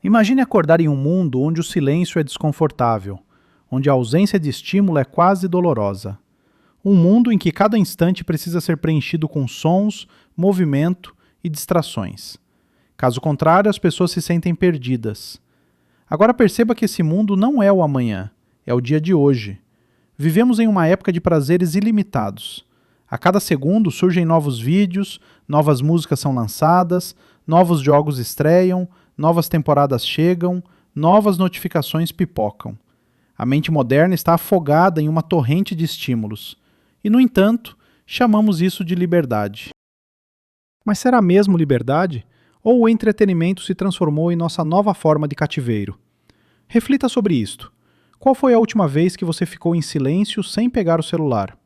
Imagine acordar em um mundo onde o silêncio é desconfortável, onde a ausência de estímulo é quase dolorosa. Um mundo em que cada instante precisa ser preenchido com sons, movimento e distrações. Caso contrário, as pessoas se sentem perdidas. Agora perceba que esse mundo não é o amanhã, é o dia de hoje. Vivemos em uma época de prazeres ilimitados. A cada segundo surgem novos vídeos, novas músicas são lançadas, novos jogos estreiam, novas temporadas chegam, novas notificações pipocam. A mente moderna está afogada em uma torrente de estímulos. E, no entanto, chamamos isso de liberdade. Mas será mesmo liberdade? Ou o entretenimento se transformou em nossa nova forma de cativeiro? Reflita sobre isto. Qual foi a última vez que você ficou em silêncio sem pegar o celular?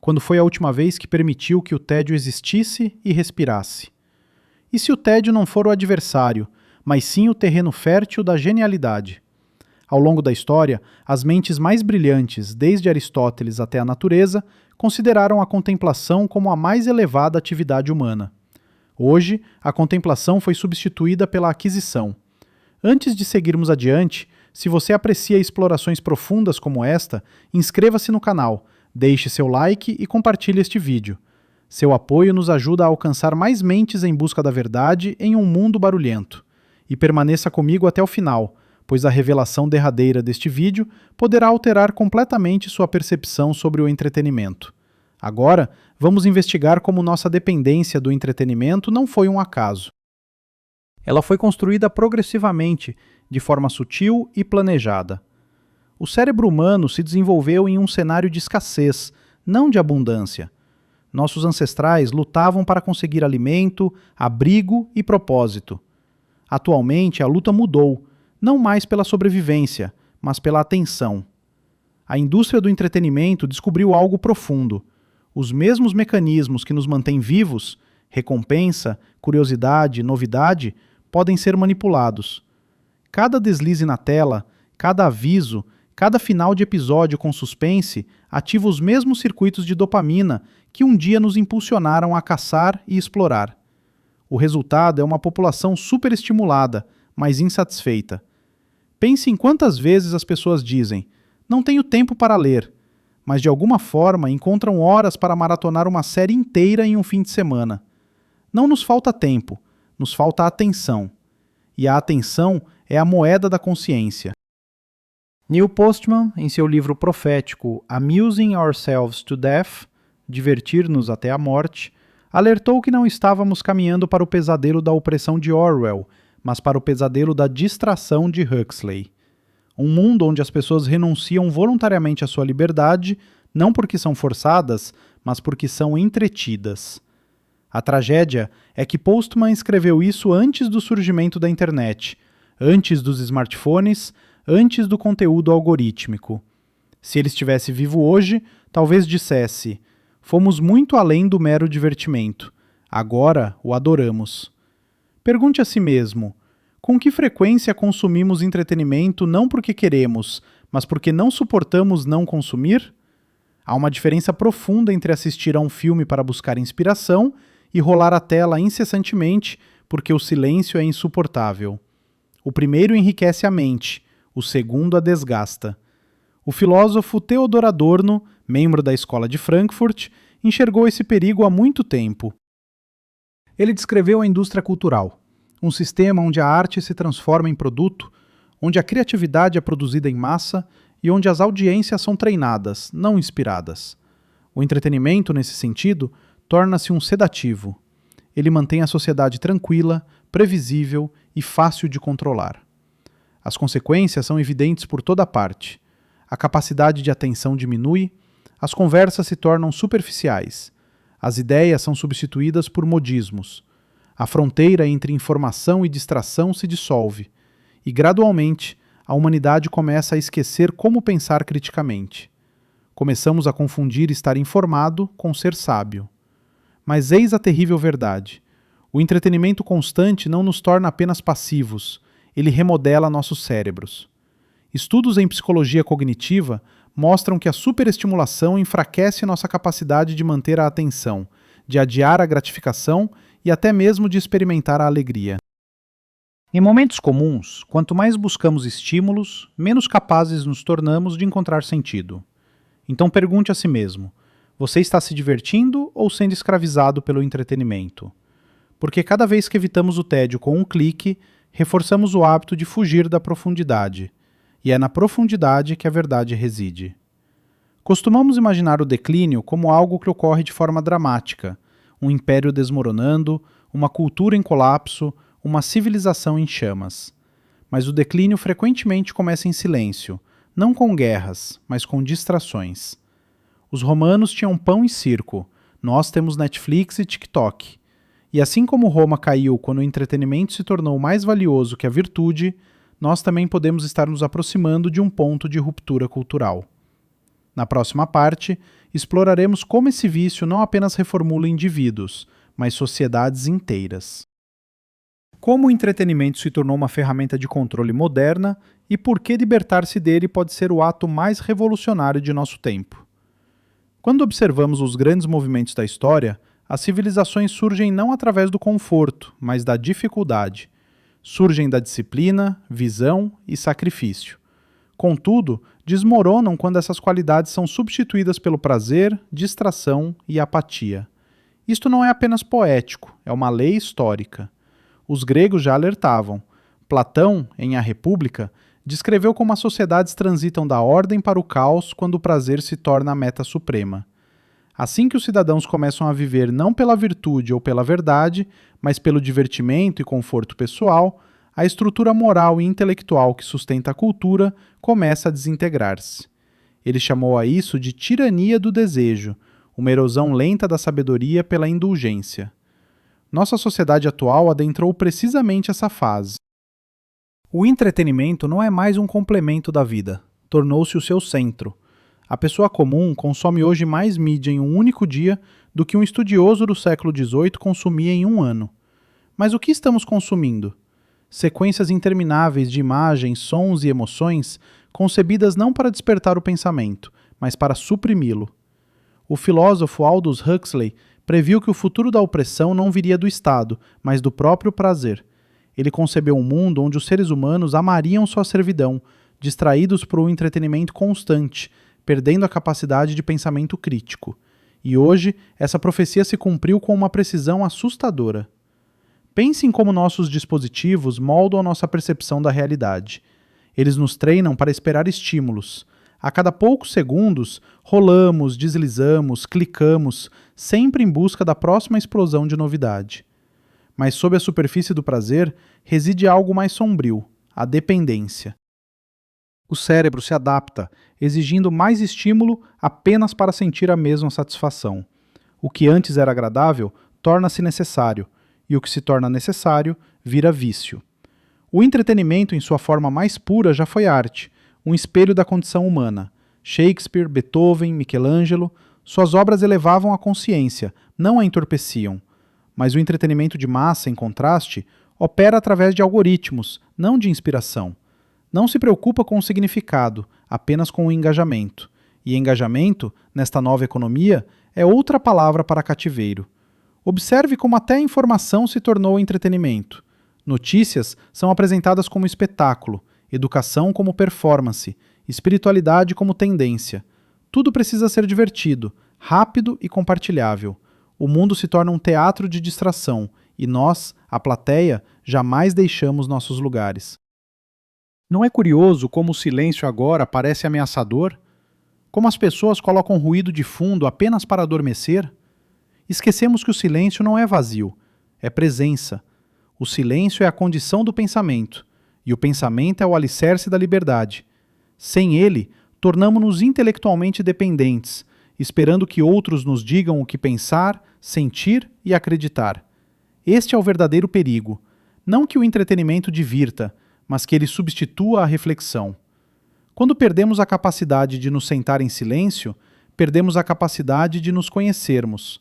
Quando foi a última vez que permitiu que o tédio existisse e respirasse? E se o tédio não for o adversário, mas sim o terreno fértil da genialidade? Ao longo da história, as mentes mais brilhantes, desde Aristóteles até a natureza, consideraram a contemplação como a mais elevada atividade humana. Hoje, a contemplação foi substituída pela aquisição. Antes de seguirmos adiante, se você aprecia explorações profundas como esta, inscreva-se no canal, deixe seu like e compartilhe este vídeo. Seu apoio nos ajuda a alcançar mais mentes em busca da verdade em um mundo barulhento. E permaneça comigo até o final, pois a revelação derradeira deste vídeo poderá alterar completamente sua percepção sobre o entretenimento. Agora, vamos investigar como nossa dependência do entretenimento não foi um acaso. Ela foi construída progressivamente, de forma sutil e planejada. O cérebro humano se desenvolveu em um cenário de escassez, não de abundância. Nossos ancestrais lutavam para conseguir alimento, abrigo e propósito. Atualmente, a luta mudou, não mais pela sobrevivência, mas pela atenção. A indústria do entretenimento descobriu algo profundo. Os mesmos mecanismos que nos mantêm vivos, recompensa, curiosidade, novidade, podem ser manipulados. Cada deslize na tela, cada aviso, cada final de episódio com suspense ativa os mesmos circuitos de dopamina que um dia nos impulsionaram a caçar e explorar. O resultado é uma população superestimulada, mas insatisfeita. Pense em quantas vezes as pessoas dizem: "Não tenho tempo para ler", mas de alguma forma encontram horas para maratonar uma série inteira em um fim de semana. Não nos falta tempo, nos falta atenção. E a atenção é a moeda da consciência. Neil Postman, em seu livro profético Amusing Ourselves to Death, Divertir-nos até a Morte, alertou que não estávamos caminhando para o pesadelo da opressão de Orwell, mas para o pesadelo da distração de Huxley. Um mundo onde as pessoas renunciam voluntariamente à sua liberdade, não porque são forçadas, mas porque são entretidas. A tragédia é que Postman escreveu isso antes do surgimento da internet, antes dos smartphones, antes do conteúdo algorítmico. Se ele estivesse vivo hoje, talvez dissesse: "Fomos muito além do mero divertimento. Agora o adoramos." Pergunte a si mesmo: com que frequência consumimos entretenimento não porque queremos, mas porque não suportamos não consumir? Há uma diferença profunda entre assistir a um filme para buscar inspiração e rolar a tela incessantemente porque o silêncio é insuportável. O primeiro enriquece a mente, o segundo a desgasta. O filósofo Theodor Adorno, membro da Escola de Frankfurt, enxergou esse perigo há muito tempo. Ele descreveu a indústria cultural, um sistema onde a arte se transforma em produto, onde a criatividade é produzida em massa e onde as audiências são treinadas, não inspiradas. O entretenimento, nesse sentido, torna-se um sedativo. Ele mantém a sociedade tranquila, previsível e fácil de controlar. As consequências são evidentes por toda parte. A capacidade de atenção diminui, as conversas se tornam superficiais, as ideias são substituídas por modismos, a fronteira entre informação e distração se dissolve, e gradualmente a humanidade começa a esquecer como pensar criticamente. Começamos a confundir estar informado com ser sábio. Mas eis a terrível verdade: o entretenimento constante não nos torna apenas passivos, ele remodela nossos cérebros. Estudos em psicologia cognitiva mostram que a superestimulação enfraquece nossa capacidade de manter a atenção, de adiar a gratificação e até mesmo de experimentar a alegria. Em momentos comuns, quanto mais buscamos estímulos, menos capazes nos tornamos de encontrar sentido. Então pergunte a si mesmo: você está se divertindo ou sendo escravizado pelo entretenimento? Porque cada vez que evitamos o tédio com um clique, reforçamos o hábito de fugir da profundidade. E é na profundidade que a verdade reside. Costumamos imaginar o declínio como algo que ocorre de forma dramática, um império desmoronando, uma cultura em colapso, uma civilização em chamas. Mas o declínio frequentemente começa em silêncio, não com guerras, mas com distrações. Os romanos tinham pão e circo, nós temos Netflix e TikTok. E assim como Roma caiu quando o entretenimento se tornou mais valioso que a virtude, nós também podemos estar nos aproximando de um ponto de ruptura cultural. Na próxima parte, exploraremos como esse vício não apenas reformula indivíduos, mas sociedades inteiras. Como o entretenimento se tornou uma ferramenta de controle moderna e por que libertar-se dele pode ser o ato mais revolucionário de nosso tempo. Quando observamos os grandes movimentos da história, as civilizações surgem não através do conforto, mas da dificuldade. Surgem da disciplina, visão e sacrifício. Contudo, desmoronam quando essas qualidades são substituídas pelo prazer, distração e apatia. Isto não é apenas poético, é uma lei histórica. Os gregos já alertavam. Platão, em A República, descreveu como as sociedades transitam da ordem para o caos quando o prazer se torna a meta suprema. Assim que os cidadãos começam a viver não pela virtude ou pela verdade, mas pelo divertimento e conforto pessoal, a estrutura moral e intelectual que sustenta a cultura começa a desintegrar-se. Ele chamou a isso de tirania do desejo, uma erosão lenta da sabedoria pela indulgência. Nossa sociedade atual adentrou precisamente essa fase. O entretenimento não é mais um complemento da vida, tornou-se o seu centro. A pessoa comum consome hoje mais mídia em um único dia do que um estudioso do século XVIII consumia em um ano. Mas o que estamos consumindo? Sequências intermináveis de imagens, sons e emoções concebidas não para despertar o pensamento, mas para suprimi-lo. O filósofo Aldous Huxley previu que o futuro da opressão não viria do Estado, mas do próprio prazer. Ele concebeu um mundo onde os seres humanos amariam sua servidão, distraídos por um entretenimento constante, perdendo a capacidade de pensamento crítico. E hoje, essa profecia se cumpriu com uma precisão assustadora. Pense em como nossos dispositivos moldam a nossa percepção da realidade. Eles nos treinam para esperar estímulos. A cada poucos segundos, rolamos, deslizamos, clicamos, sempre em busca da próxima explosão de novidade. Mas sob a superfície do prazer reside algo mais sombrio, a dependência. O cérebro se adapta, exigindo mais estímulo apenas para sentir a mesma satisfação. O que antes era agradável torna-se necessário, e o que se torna necessário vira vício. O entretenimento, em sua forma mais pura, já foi arte, um espelho da condição humana. Shakespeare, Beethoven, Michelangelo, suas obras elevavam a consciência, não a entorpeciam. Mas o entretenimento de massa, em contraste, opera através de algoritmos, não de inspiração. Não se preocupa com o significado, apenas com o engajamento. E engajamento, nesta nova economia, é outra palavra para cativeiro. Observe como até a informação se tornou entretenimento. Notícias são apresentadas como espetáculo, educação como performance, espiritualidade como tendência. Tudo precisa ser divertido, rápido e compartilhável. O mundo se torna um teatro de distração e nós, a plateia, jamais deixamos nossos lugares. Não é curioso como o silêncio agora parece ameaçador? Como as pessoas colocam ruído de fundo apenas para adormecer? Esquecemos que o silêncio não é vazio, é presença. O silêncio é a condição do pensamento, e o pensamento é o alicerce da liberdade. Sem ele, tornamo-nos intelectualmente dependentes, esperando que outros nos digam o que pensar, sentir e acreditar. Este é o verdadeiro perigo. Não que o entretenimento divirta, mas que ele substitua a reflexão. Quando perdemos a capacidade de nos sentar em silêncio, perdemos a capacidade de nos conhecermos.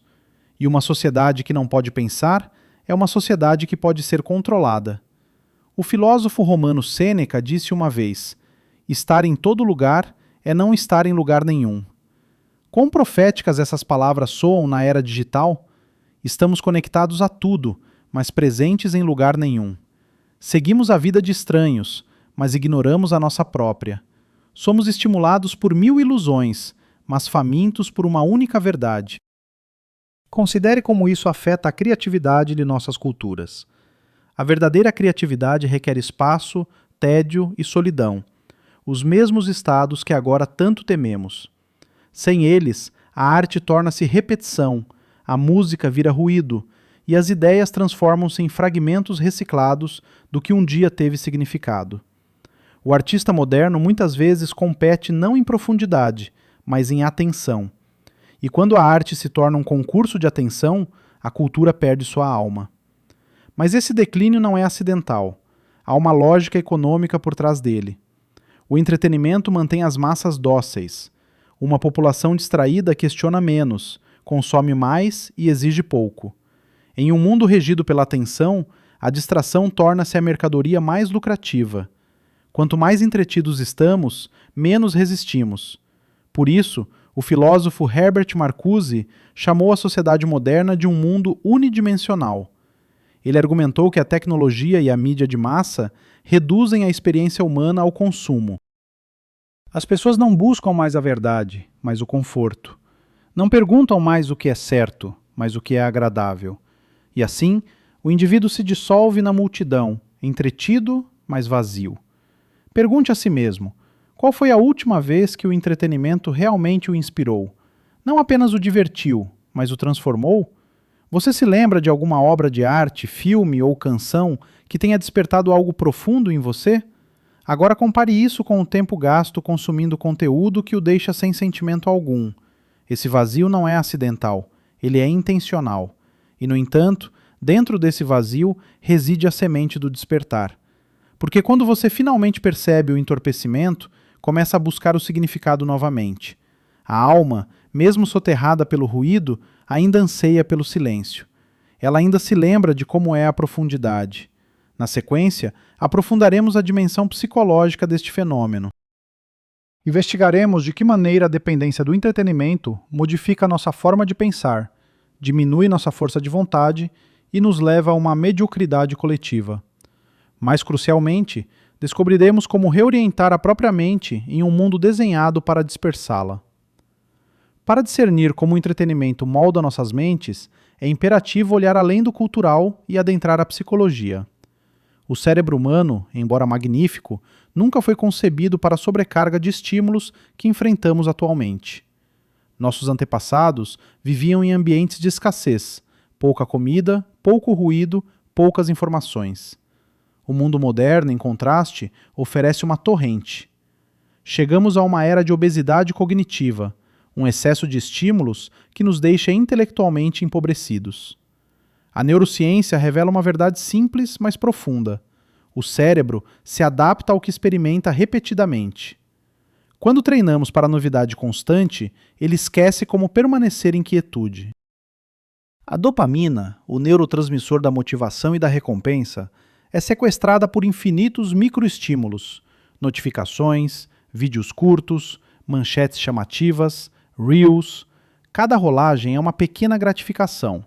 E uma sociedade que não pode pensar é uma sociedade que pode ser controlada. O filósofo romano Sêneca disse uma vez: estar em todo lugar é não estar em lugar nenhum. Quão proféticas essas palavras soam na era digital? Estamos conectados a tudo, mas presentes em lugar nenhum. Seguimos a vida de estranhos, mas ignoramos a nossa própria. Somos estimulados por 1000 ilusões, mas famintos por uma única verdade. Considere como isso afeta a criatividade de nossas culturas. A verdadeira criatividade requer espaço, tédio e solidão, os mesmos estados que agora tanto tememos. Sem eles, a arte torna-se repetição, a música vira ruído, e as ideias transformam-se em fragmentos reciclados do que um dia teve significado. O artista moderno muitas vezes compete não em profundidade, mas em atenção. E quando a arte se torna um concurso de atenção, a cultura perde sua alma. Mas esse declínio não é acidental. Há uma lógica econômica por trás dele. O entretenimento mantém as massas dóceis. Uma população distraída questiona menos, consome mais e exige pouco. Em um mundo regido pela atenção, a distração torna-se a mercadoria mais lucrativa. Quanto mais entretidos estamos, menos resistimos. Por isso, o filósofo Herbert Marcuse chamou a sociedade moderna de um mundo unidimensional. Ele argumentou que a tecnologia e a mídia de massa reduzem a experiência humana ao consumo. As pessoas não buscam mais a verdade, mas o conforto. Não perguntam mais o que é certo, mas o que é agradável. E assim, o indivíduo se dissolve na multidão, entretido, mas vazio. Pergunte a si mesmo: qual foi a última vez que o entretenimento realmente o inspirou? Não apenas o divertiu, mas o transformou? Você se lembra de alguma obra de arte, filme ou canção que tenha despertado algo profundo em você? Agora compare isso com o tempo gasto consumindo conteúdo que o deixa sem sentimento algum. Esse vazio não é acidental, ele é intencional. E, no entanto, dentro desse vazio reside a semente do despertar. Porque quando você finalmente percebe o entorpecimento, começa a buscar o significado novamente. A alma, mesmo soterrada pelo ruído, ainda anseia pelo silêncio. Ela ainda se lembra de como é a profundidade. Na sequência, aprofundaremos a dimensão psicológica deste fenômeno. Investigaremos de que maneira a dependência do entretenimento modifica nossa forma de pensar, diminui nossa força de vontade e nos leva a uma mediocridade coletiva. Mais crucialmente, descobriremos como reorientar a própria mente em um mundo desenhado para dispersá-la. Para discernir como o entretenimento molda nossas mentes, é imperativo olhar além do cultural e adentrar a psicologia. O cérebro humano, embora magnífico, nunca foi concebido para a sobrecarga de estímulos que enfrentamos atualmente. Nossos antepassados viviam em ambientes de escassez, pouca comida, pouco ruído, poucas informações. O mundo moderno, em contraste, oferece uma torrente. Chegamos a uma era de obesidade cognitiva, um excesso de estímulos que nos deixa intelectualmente empobrecidos. A neurociência revela uma verdade simples, mas profunda. O cérebro se adapta ao que experimenta repetidamente. Quando treinamos para a novidade constante, ele esquece como permanecer em quietude. A dopamina, o neurotransmissor da motivação e da recompensa, é sequestrada por infinitos microestímulos, notificações, vídeos curtos, manchetes chamativas, reels. Cada rolagem é uma pequena gratificação.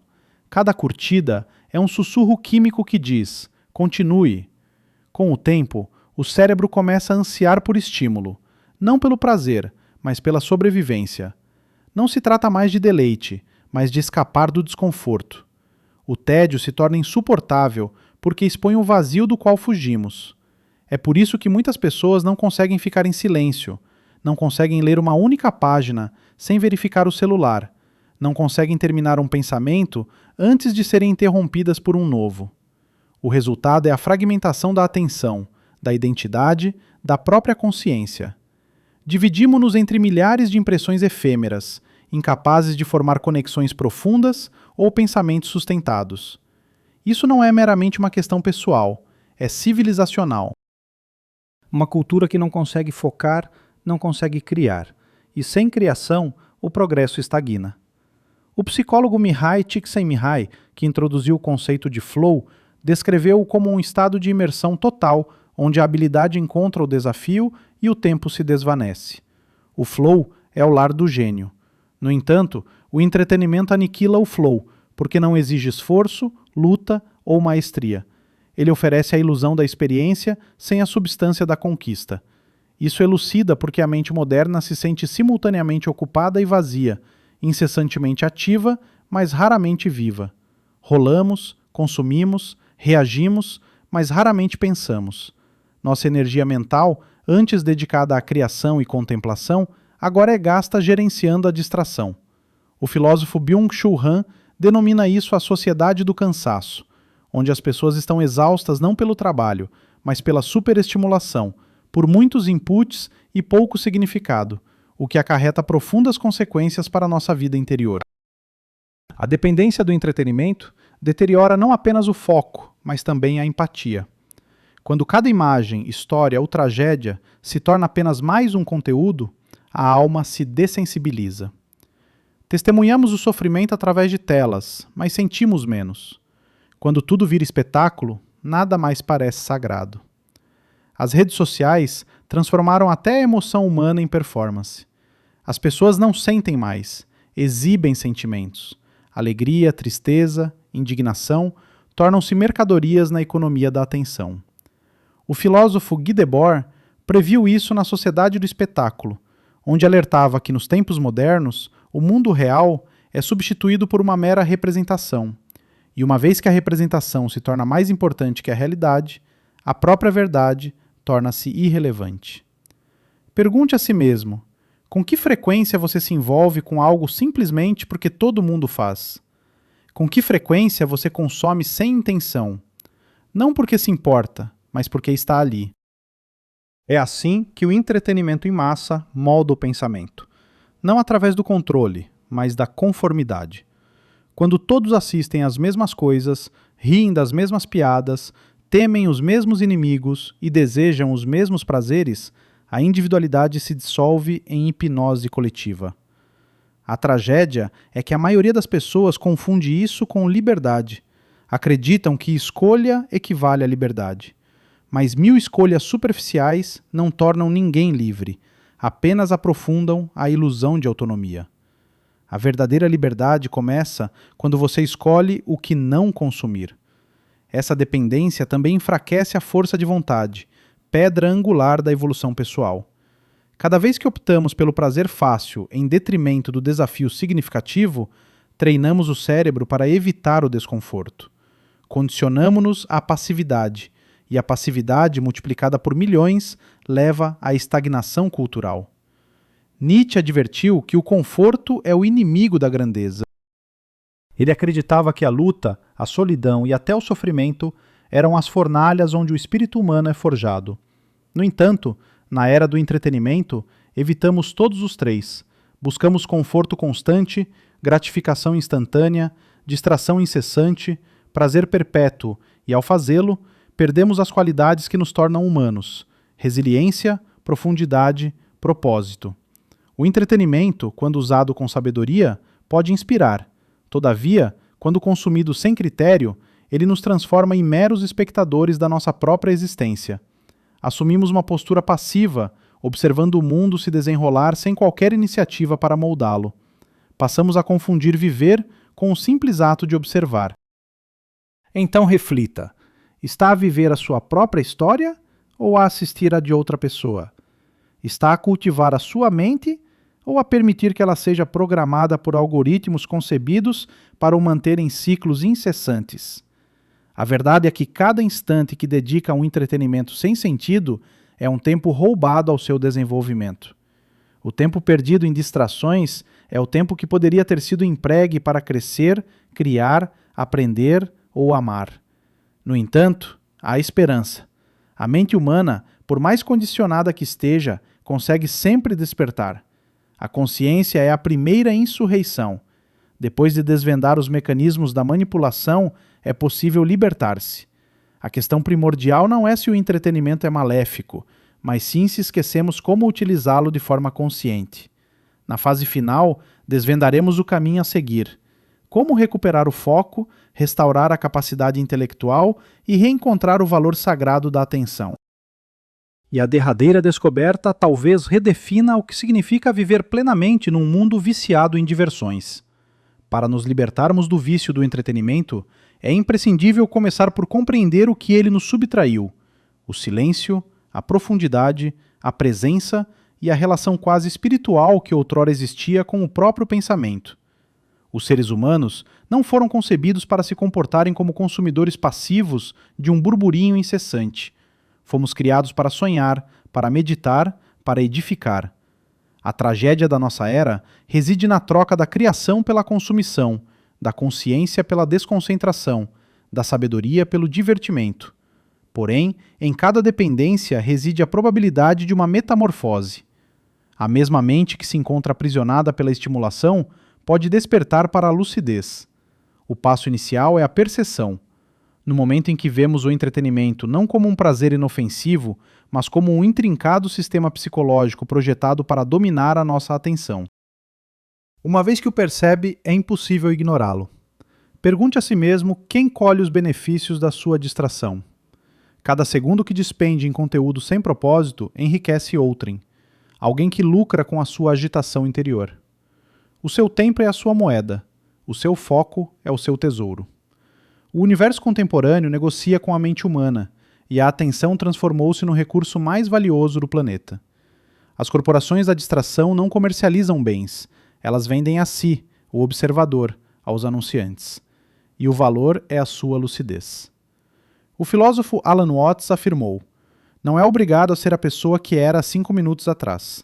Cada curtida é um sussurro químico que diz: continue. Com o tempo, o cérebro começa a ansiar por estímulo, não pelo prazer, mas pela sobrevivência. Não se trata mais de deleite, mas de escapar do desconforto. O tédio se torna insuportável porque expõe o vazio do qual fugimos. É por isso que muitas pessoas não conseguem ficar em silêncio, não conseguem ler uma única página sem verificar o celular, não conseguem terminar um pensamento antes de serem interrompidas por um novo. O resultado é a fragmentação da atenção, da identidade, da própria consciência. Dividimos-nos entre milhares de impressões efêmeras, incapazes de formar conexões profundas ou pensamentos sustentados. Isso não é meramente uma questão pessoal, é civilizacional. Uma cultura que não consegue focar, não consegue criar, e sem criação, o progresso estagna. O psicólogo Mihai Csikszentmihalyi, que introduziu o conceito de flow, descreveu-o como um estado de imersão total, onde a habilidade encontra o desafio e o tempo se desvanece. O flow é o lar do gênio. No entanto, o entretenimento aniquila o flow, porque não exige esforço, luta ou maestria. ele oferece a ilusão da experiência sem a substância da conquista. Isso elucida porque a mente moderna se sente simultaneamente ocupada e vazia, incessantemente ativa, mas raramente viva. Rolamos, consumimos, reagimos, mas raramente pensamos. Nossa energia mental, antes dedicada à criação e contemplação, agora é gasta gerenciando a distração. O filósofo Byung-Chul Han denomina isso a sociedade do cansaço, onde as pessoas estão exaustas não pelo trabalho, mas pela superestimulação, por muitos inputs e pouco significado, o que acarreta profundas consequências para a nossa vida interior. A dependência do entretenimento deteriora não apenas o foco, mas também a empatia. Quando cada imagem, história ou tragédia se torna apenas mais um conteúdo, a alma se dessensibiliza. Testemunhamos o sofrimento através de telas, mas sentimos menos. Quando tudo vira espetáculo, nada mais parece sagrado. As redes sociais transformaram até a emoção humana em performance. As pessoas não sentem mais, exibem sentimentos. Alegria, tristeza, indignação tornam-se mercadorias na economia da atenção. O filósofo Guy Debord previu isso na Sociedade do Espetáculo, onde alertava que nos tempos modernos o mundo real é substituído por uma mera representação. E uma vez que a representação se torna mais importante que a realidade, a própria verdade torna-se irrelevante. Pergunte a si mesmo, com que frequência você se envolve com algo simplesmente porque todo mundo faz? Com que frequência você consome sem intenção? Não porque se importa, mas porque está ali. É assim que o entretenimento em massa molda o pensamento. Não através do controle, mas da conformidade. Quando todos assistem às mesmas coisas, riem das mesmas piadas, temem os mesmos inimigos e desejam os mesmos prazeres, a individualidade se dissolve em hipnose coletiva. A tragédia é que a maioria das pessoas confunde isso com liberdade. Acreditam que escolha equivale à liberdade. Mas 1000 escolhas superficiais não tornam ninguém livre, apenas aprofundam a ilusão de autonomia. A verdadeira liberdade começa quando você escolhe o que não consumir. Essa dependência também enfraquece a força de vontade, pedra angular da evolução pessoal. Cada vez que optamos pelo prazer fácil em detrimento do desafio significativo, treinamos o cérebro para evitar o desconforto. Condicionamo-nos à passividade, e a passividade multiplicada por milhões leva à estagnação cultural. Nietzsche advertiu que o conforto é o inimigo da grandeza. Ele acreditava que a luta, a solidão e até o sofrimento eram as fornalhas onde o espírito humano é forjado. No entanto, na era do entretenimento, evitamos todos os três. Buscamos conforto constante, gratificação instantânea, distração incessante, prazer perpétuo e, ao fazê-lo, perdemos as qualidades que nos tornam humanos: resiliência, profundidade, propósito. O entretenimento, quando usado com sabedoria, pode inspirar. Todavia, quando consumido sem critério, ele nos transforma em meros espectadores da nossa própria existência. Assumimos uma postura passiva, observando o mundo se desenrolar sem qualquer iniciativa para moldá-lo. Passamos a confundir viver com o simples ato de observar. Então reflita: está a viver a sua própria história ou a assistir a de outra pessoa? Está a cultivar a sua mente ou a permitir que ela seja programada por algoritmos concebidos para o manter em ciclos incessantes? A verdade é que cada instante que dedica a um entretenimento sem sentido é um tempo roubado ao seu desenvolvimento. O tempo perdido em distrações é o tempo que poderia ter sido empregue para crescer, criar, aprender ou amar. No entanto, há esperança. A mente humana, por mais condicionada que esteja, consegue sempre despertar. A consciência é a primeira insurreição. Depois de desvendar os mecanismos da manipulação, é possível libertar-se. A questão primordial não é se o entretenimento é maléfico, mas sim se esquecemos como utilizá-lo de forma consciente. Na fase final, desvendaremos o caminho a seguir. Como recuperar o foco, restaurar a capacidade intelectual e reencontrar o valor sagrado da atenção. E a derradeira descoberta talvez redefina o que significa viver plenamente num mundo viciado em diversões. Para nos libertarmos do vício do entretenimento, é imprescindível começar por compreender o que ele nos subtraiu: o silêncio, a profundidade, a presença e a relação quase espiritual que outrora existia com o próprio pensamento. Os seres humanos não foram concebidos para se comportarem como consumidores passivos de um burburinho incessante. Fomos criados para sonhar, para meditar, para edificar. A tragédia da nossa era reside na troca da criação pela consumição, da consciência pela desconcentração, da sabedoria pelo divertimento. Porém, em cada dependência reside a probabilidade de uma metamorfose. A mesma mente que se encontra aprisionada pela estimulação pode despertar para a lucidez. O passo inicial é a perceção. No momento em que vemos o entretenimento não como um prazer inofensivo, mas como um intrincado sistema psicológico projetado para dominar a nossa atenção. Uma vez que o percebe, é impossível ignorá-lo. Pergunte a si mesmo quem colhe os benefícios da sua distração. Cada segundo que despende em conteúdo sem propósito enriquece outrem. Alguém que lucra com a sua agitação interior. O seu tempo é a sua moeda. O seu foco é o seu tesouro. O universo contemporâneo negocia com a mente humana, e a atenção transformou-se no recurso mais valioso do planeta. As corporações da distração não comercializam bens, elas vendem a si, o observador, aos anunciantes. E o valor é a sua lucidez. O filósofo Alan Watts afirmou: não é obrigado a ser a pessoa que era há 5 minutos atrás.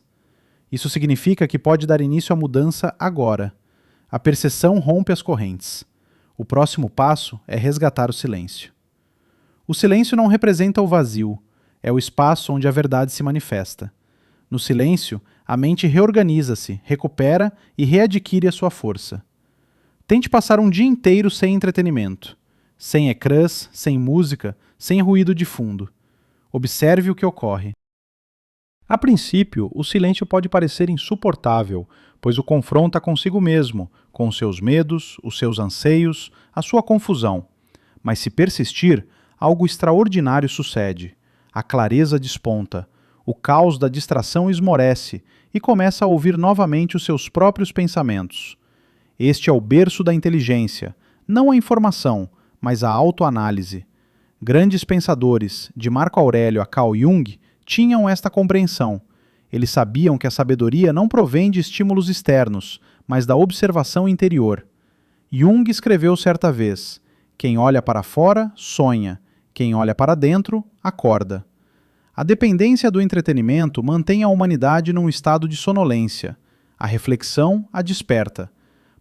Isso significa que pode dar início à mudança agora. A percepção rompe as correntes. O próximo passo é resgatar o silêncio. O silêncio não representa o vazio, é o espaço onde a verdade se manifesta. No silêncio, a mente reorganiza-se, recupera e readquire a sua força. Tente passar um dia inteiro sem entretenimento, sem ecrãs, sem música, sem ruído de fundo. Observe o que ocorre. A princípio, o silêncio pode parecer insuportável, pois o confronta consigo mesmo, com os seus medos, os seus anseios, a sua confusão. Mas se persistir, algo extraordinário sucede. A clareza desponta, o caos da distração esmorece e começa a ouvir novamente os seus próprios pensamentos. Este é o berço da inteligência, não a informação, mas a autoanálise. Grandes pensadores, de Marco Aurélio a Carl Jung, tinham esta compreensão. Eles sabiam que a sabedoria não provém de estímulos externos, mas da observação interior. Jung escreveu certa vez: quem olha para fora, sonha. Quem olha para dentro, acorda. A dependência do entretenimento mantém a humanidade num estado de sonolência. A reflexão a desperta.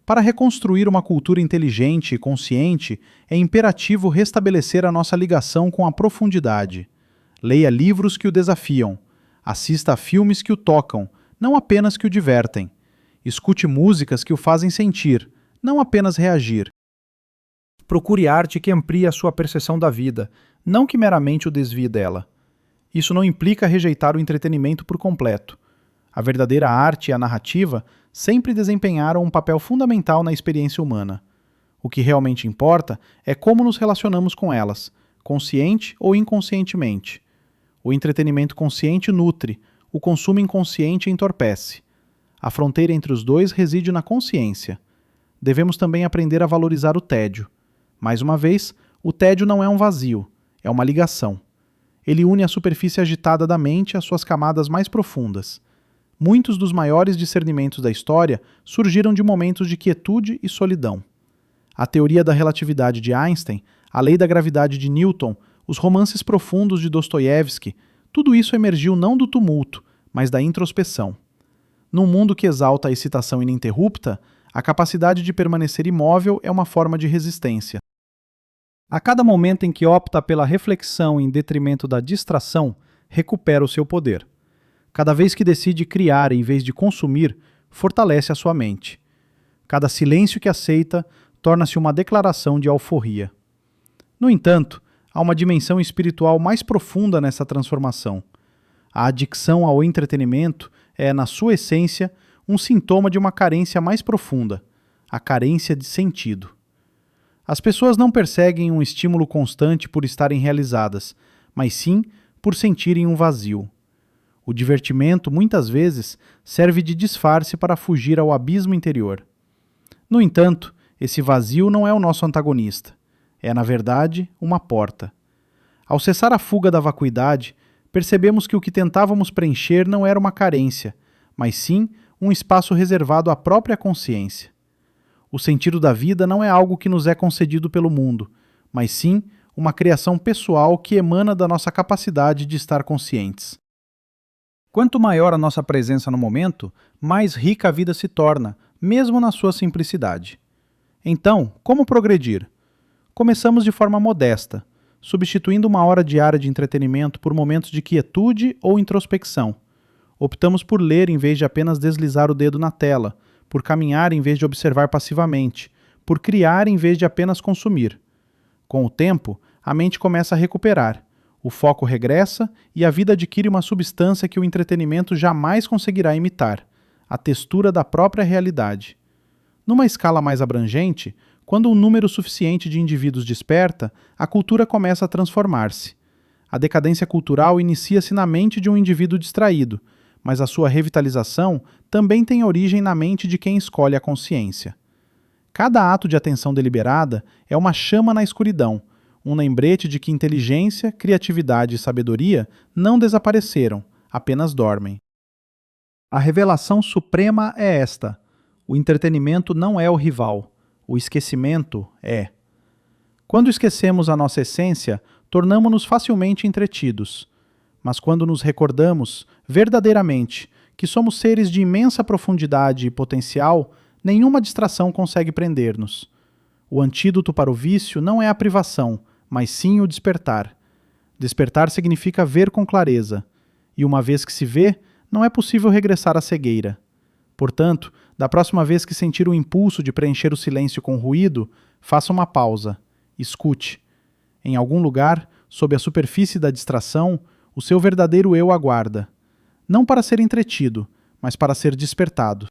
Para reconstruir uma cultura inteligente e consciente, é imperativo restabelecer a nossa ligação com a profundidade. Leia livros que o desafiam. Assista a filmes que o tocam, não apenas que o divertem. Escute músicas que o fazem sentir, não apenas reagir. Procure arte que amplie a sua percepção da vida, não que meramente o desvie dela. Isso não implica rejeitar o entretenimento por completo. A verdadeira arte e a narrativa sempre desempenharam um papel fundamental na experiência humana. O que realmente importa é como nos relacionamos com elas, consciente ou inconscientemente. O entretenimento consciente nutre, o consumo inconsciente entorpece. A fronteira entre os dois reside na consciência. Devemos também aprender a valorizar o tédio. Mais uma vez, o tédio não é um vazio, é uma ligação. Ele une a superfície agitada da mente às suas camadas mais profundas. Muitos dos maiores discernimentos da história surgiram de momentos de quietude e solidão. A teoria da relatividade de Einstein, a lei da gravidade de Newton, os romances profundos de Dostoiévski, tudo isso emergiu não do tumulto, mas da introspeção. Num mundo que exalta a excitação ininterrupta, a capacidade de permanecer imóvel é uma forma de resistência. A cada momento em que opta pela reflexão em detrimento da distração, recupera o seu poder. Cada vez que decide criar em vez de consumir, fortalece a sua mente. Cada silêncio que aceita torna-se uma declaração de alforria. No entanto, há uma dimensão espiritual mais profunda nessa transformação. A adicção ao entretenimento é, na sua essência, um sintoma de uma carência mais profunda, a carência de sentido. As pessoas não perseguem um estímulo constante por estarem realizadas, mas sim por sentirem um vazio. O divertimento, muitas vezes, serve de disfarce para fugir ao abismo interior. No entanto, esse vazio não é o nosso antagonista. É, na verdade, uma porta. Ao cessar a fuga da vacuidade, percebemos que o que tentávamos preencher não era uma carência, mas sim um espaço reservado à própria consciência. O sentido da vida não é algo que nos é concedido pelo mundo, mas sim uma criação pessoal que emana da nossa capacidade de estar conscientes. Quanto maior a nossa presença no momento, mais rica a vida se torna, mesmo na sua simplicidade. Então, como progredir? Começamos de forma modesta, substituindo uma hora diária de entretenimento por momentos de quietude ou introspecção. Optamos por ler em vez de apenas deslizar o dedo na tela, por caminhar em vez de observar passivamente, por criar em vez de apenas consumir. Com o tempo, a mente começa a recuperar, o foco regressa e a vida adquire uma substância que o entretenimento jamais conseguirá imitar, a textura da própria realidade. Numa escala mais abrangente, quando um número suficiente de indivíduos desperta, a cultura começa a transformar-se. A decadência cultural inicia-se na mente de um indivíduo distraído, mas a sua revitalização também tem origem na mente de quem escolhe a consciência. Cada ato de atenção deliberada é uma chama na escuridão, um lembrete de que inteligência, criatividade e sabedoria não desapareceram, apenas dormem. A revelação suprema é esta: o entretenimento não é o rival, o esquecimento é. Quando esquecemos a nossa essência, tornamo-nos facilmente entretidos. Mas quando nos recordamos, verdadeiramente, que somos seres de imensa profundidade e potencial, nenhuma distração consegue prender-nos. O antídoto para o vício não é a privação, mas sim o despertar. Despertar significa ver com clareza, e uma vez que se vê, não é possível regressar à cegueira. Portanto, da próxima vez que sentir o impulso de preencher o silêncio com ruído, faça uma pausa, escute. Em algum lugar, sob a superfície da distração, o seu verdadeiro eu aguarda, não para ser entretido, mas para ser despertado.